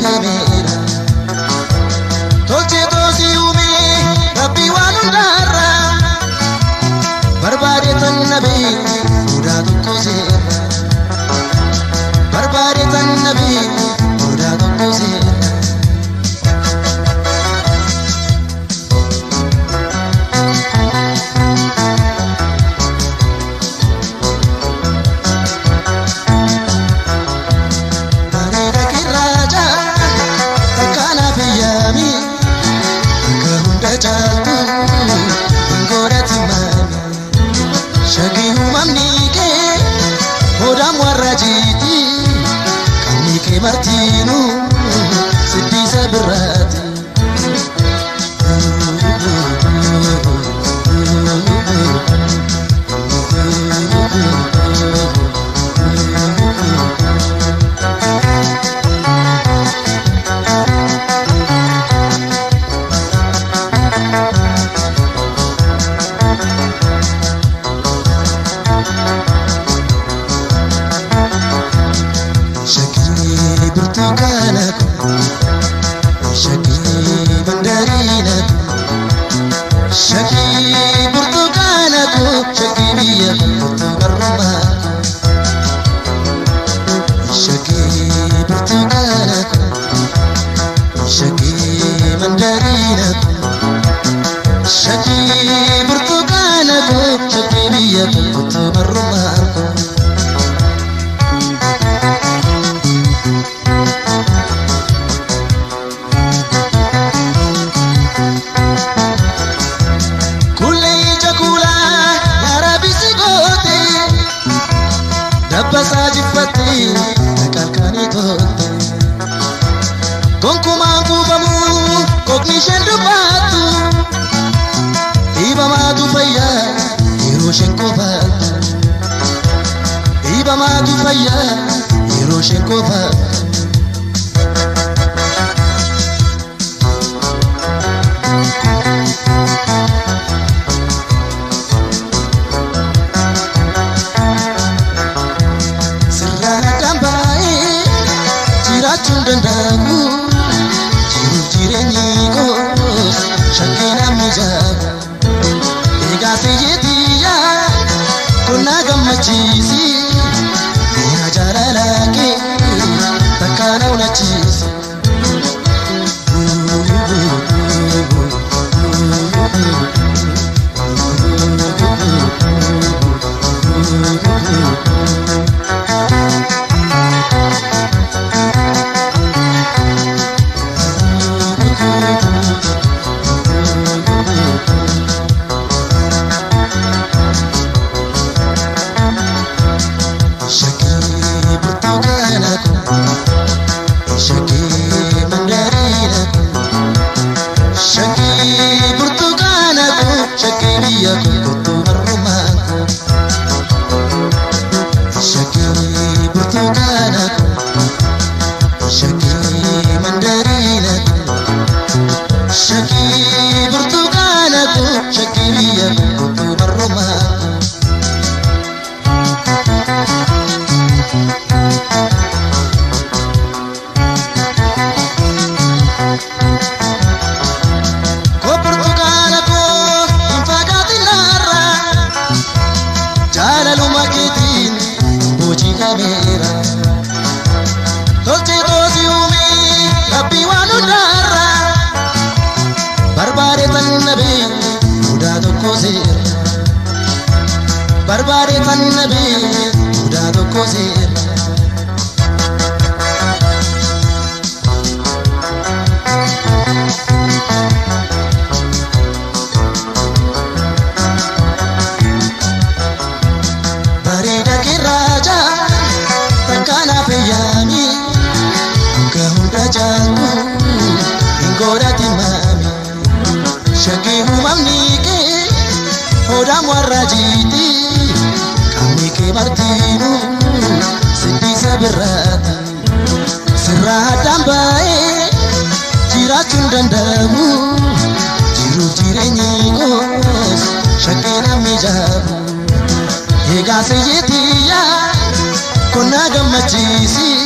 kamera tolche tosi ume rabbi wanundara barbare tan nabi uda tokko sera barbare tan nabi uda tokko sera Martino Sidi Sabrati Basajifati kalkani tote konkuma kubamu cognition dubatu ibamatu faya hiroshin kofatu ibamatu faya hiroshin kofatu Dandamu jireni ko shakina mujabu ega sejetiya kuna gamachisi ya jarala ke takana unachisi Dolce tosi umi rabbi wanundara barbare tan nabi uda tokko sera barbare tan nabi uda tokko sera barida kiraja takana peyami kahunda jangu ingora timami shaki humamni ke oda marajiti kami ke martino Sidi Sabrati sirradam bae jirachun dandamu jiru jireni kos shakina mijabu ega sejetiya kuna gamachisi